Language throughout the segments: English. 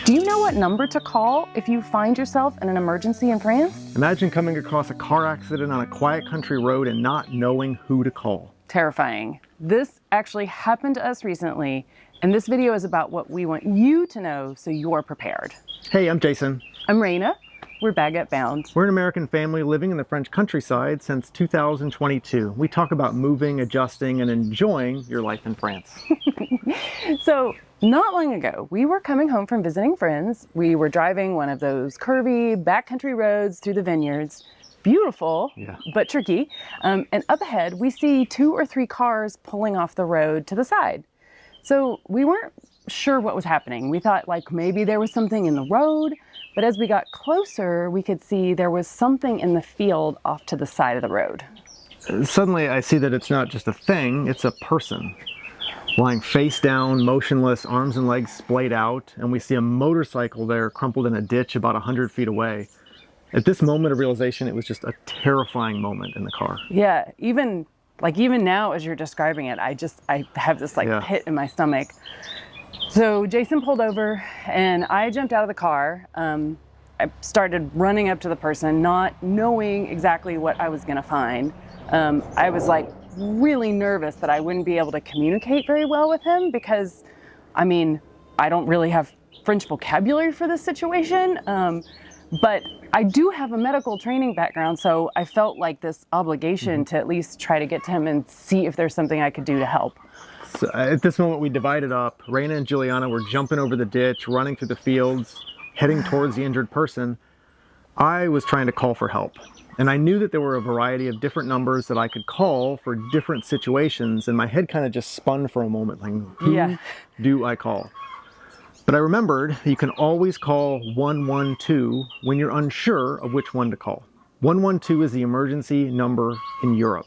Do you know what number to call if you find yourself in an emergency in France? Imagine coming across a car accident on a quiet country road and not knowing who to call. Terrifying. This actually happened to us recently, and this video is about what we want you to know so you're prepared. Hey, I'm Jason. I'm Raina. We're Baguette Bound. We're an American family living in the French countryside since 2022. We talk about moving, adjusting, and enjoying your life in France. So, not long ago, we were coming home from visiting friends. We were driving one of those curvy backcountry roads through the vineyards. Beautiful, but tricky. And up ahead, we see 2 or 3 cars pulling off the road to the side. So we weren't sure what was happening. We thought like maybe there was something in the road, but as we got closer, we could see there was something in the field off to the side of the road. Suddenly, I see that it's not just a thing, it's a person. Lying face down, motionless, arms and legs splayed out, and we see a motorcycle there crumpled in a ditch about 100 feet away. At this moment of realization, it was just a terrifying moment in the car. Yeah, even now as you're describing it, I have this pit in my stomach. So Jason pulled over and I jumped out of the car. I started running up to the person, not knowing exactly what I was gonna find. I was like really nervous that I wouldn't be able to communicate very well with him because, I mean, I don't really have French vocabulary for this situation, but I do have a medical training background, so I felt like this obligation to at least try to get to him and see if there's something I could do to help. So at this moment, we divided up. Raina and Juliana were jumping over the ditch, running through the fields, heading towards the injured person. I was trying to call for help. And I knew that there were a variety of different numbers that I could call for different situations, and my head kind of just spun for a moment, like, who do I call? But I remembered you can always call 112 when you're unsure of which one to call. 112 is the emergency number in Europe.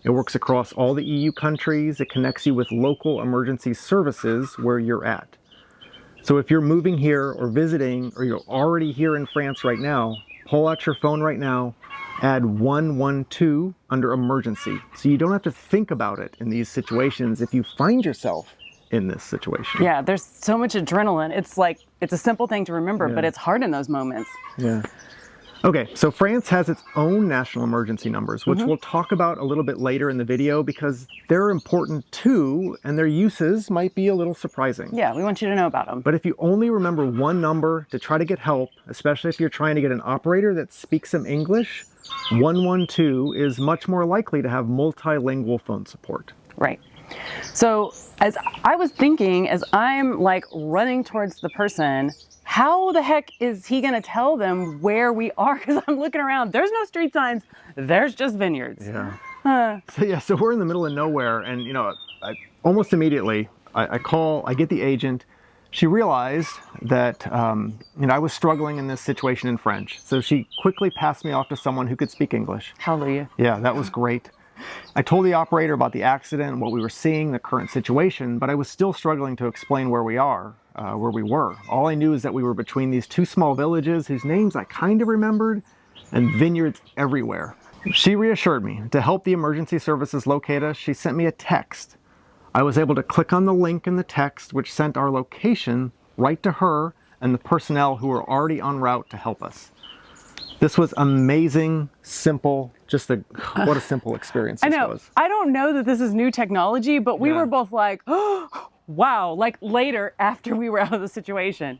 It works across all the EU countries. It connects you with local emergency services where you're at. So if you're moving here or visiting, or you're already here in France right now, pull out your phone right now, add 112 under emergency. So you don't have to think about it in these situations if you find yourself in this situation. Yeah, there's so much adrenaline. It's like, it's a simple thing to remember, but it's hard in those moments. Yeah. Okay, so France has its own national emergency numbers, which we'll talk about a little bit later in the video because they're important too, and their uses might be a little surprising. Yeah, we want you to know about them. But if you only remember one number to try to get help, especially if you're trying to get an operator that speaks some English, 112 is much more likely to have multilingual phone support. Right. So as I was thinking, as I'm like running towards the person, how the heck is he going to tell them where we are? Because I'm looking around. There's no street signs. There's just vineyards. Yeah. So we're in the middle of nowhere. And, you know, almost immediately, I get the agent. She realized that, I was struggling in this situation in French. So she quickly passed me off to someone who could speak English. Hallelujah. Yeah, that was great. I told the operator about the accident and what we were seeing, the current situation, but I was still struggling to explain where we were. All I knew is that we were between these 2 small villages whose names I kind of remembered, and vineyards everywhere. She reassured me. To help the emergency services locate us, she sent me a text. I was able to click on the link in the text, which sent our location right to her and the personnel who were already en route to help us. This was amazing, simple, what a simple experience this was. I don't know that this is new technology, but we were both like, oh, wow, like later after we were out of the situation.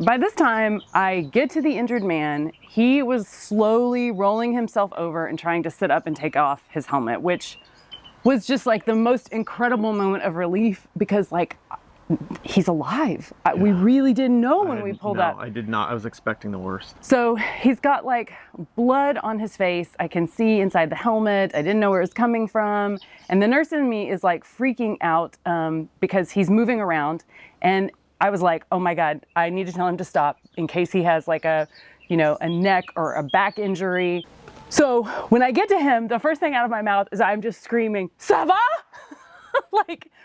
By this time, I get to the injured man. He was slowly rolling himself over and trying to sit up and take off his helmet, which was just like the most incredible moment of relief because like, he's alive. We really didn't know when we pulled up. No, I did not. I was expecting the worst. So he's got like blood on his face. I can see inside the helmet. I didn't know where it was coming from. And the nurse in me is like freaking out because he's moving around. And I was like, oh my God, I need to tell him to stop in case he has like a neck or a back injury. So when I get to him, the first thing out of my mouth is I'm just screaming, "Ça va?"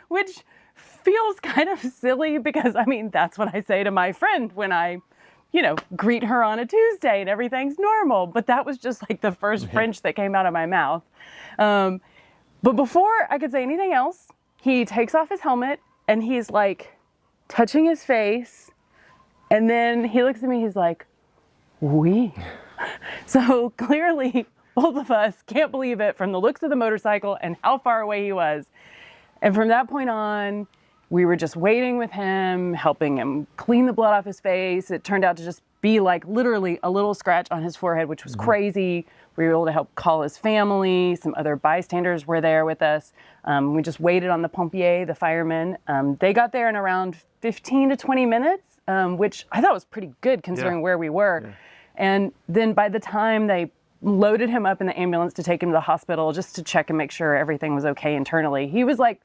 which feels kind of silly because I mean, that's what I say to my friend when I, greet her on a Tuesday and everything's normal. But that was just like the first French that came out of my mouth. But before I could say anything else, he takes off his helmet and he's like touching his face And then he looks at me, he's like, "Oui." So clearly, both of us can't believe it from the looks of the motorcycle and how far away he was. And from that point on, we were just waiting with him, helping him clean the blood off his face. It turned out to just be like literally a little scratch on his forehead, which was crazy. We were able to help call his family. Some other bystanders were there with us. We just waited on the Pompiers, the firemen. They got there in around 15 to 20 minutes, which I thought was pretty good considering where we were. Yeah. And then by the time they loaded him up in the ambulance to take him to the hospital just to check and make sure everything was okay internally, he was like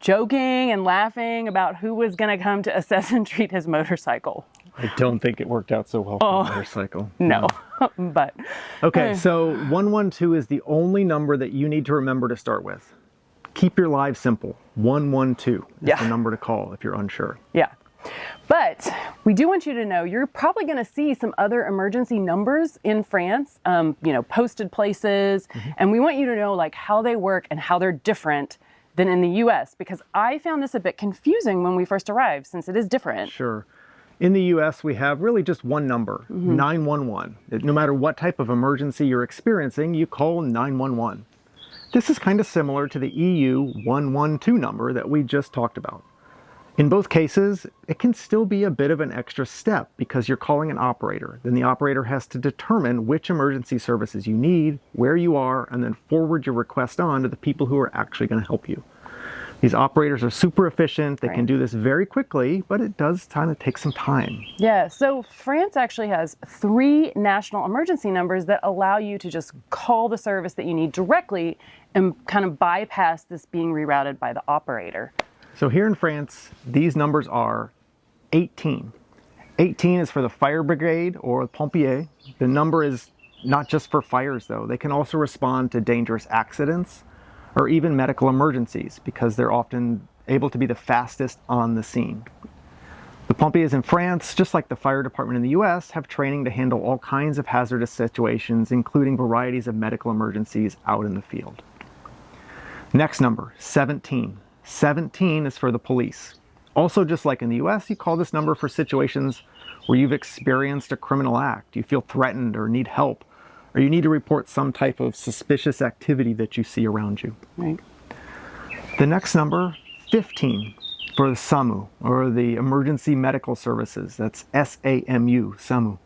joking and laughing about who was going to come to assess and treat his motorcycle. I don't think it worked out so well for the motorcycle. No. But okay, so 112 is the only number that you need to remember to start with. Keep your lives simple. 112 is the number to call if you're unsure. Yeah. But we do want you to know you're probably going to see some other emergency numbers in France, posted places. And we want you to know like how they work and how they're different than in the US, because I found this a bit confusing when we first arrived since it is different. Sure. In the US, we have really just one number, 911. No matter what type of emergency you're experiencing, you call 911. This is kind of similar to the EU 112 number that we just talked about. In both cases, it can still be a bit of an extra step because you're calling an operator. Then the operator has to determine which emergency services you need, where you are, and then forward your request on to the people who are actually going to help you. These operators are super efficient. They can do this very quickly, but it does kind of take some time. Yeah, so France actually has 3 national emergency numbers that allow you to just call the service that you need directly and kind of bypass this being rerouted by the operator. So here in France, these numbers are 18. 18 is for the fire brigade or Pompiers. The number is not just for fires though. They can also respond to dangerous accidents or even medical emergencies because they're often able to be the fastest on the scene. The Pompiers in France, just like the fire department in the US, have training to handle all kinds of hazardous situations, including varieties of medical emergencies out in the field. Next number, 17. 17 is for the police. Also, just like in the US, you call this number for situations where you've experienced a criminal act, you feel threatened or need help, or you need to report some type of suspicious activity that you see around you. Right. The next number, 15, for the SAMU, or the Emergency Medical Services. That's SAMU, SAMU.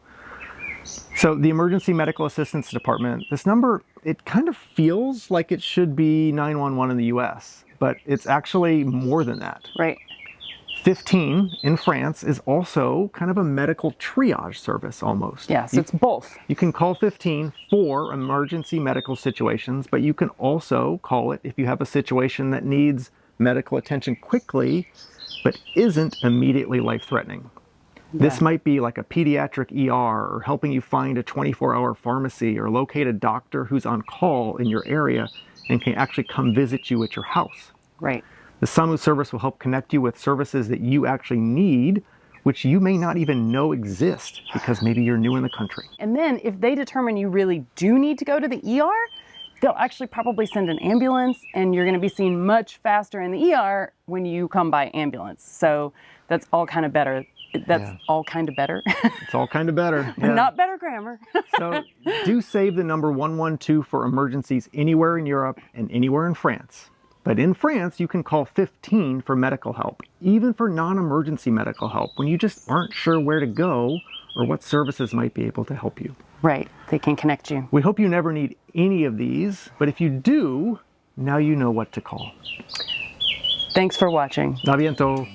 So the Emergency Medical Assistance Department, this number, it kind of feels like it should be 911 in the US, but it's actually more than that. Right. 15 in France is also kind of a medical triage service almost. Yeah, so it's both. You can call 15 for emergency medical situations, but you can also call it if you have a situation that needs medical attention quickly, but isn't immediately life-threatening. This might be like a pediatric ER or helping you find a 24-hour pharmacy or locate a doctor who's on call in your area and can actually come visit you at your house. Right. The SAMU service will help connect you with services that you actually need, which you may not even know exist because maybe you're new in the country. And then if they determine you really do need to go to the ER, they'll actually probably send an ambulance and you're going to be seen much faster in the ER when you come by ambulance. So that's all kind of better. That's all kind of better. It's all kind of better. Yeah. Not better grammar. So do save the number 112 for emergencies anywhere in Europe and anywhere in France. But in France, you can call 15 for medical help, even for non-emergency medical help, when you just aren't sure where to go or what services might be able to help you. Right, they can connect you. We hope you never need any of these, but if you do, now you know what to call. Thanks for watching. A bientôt.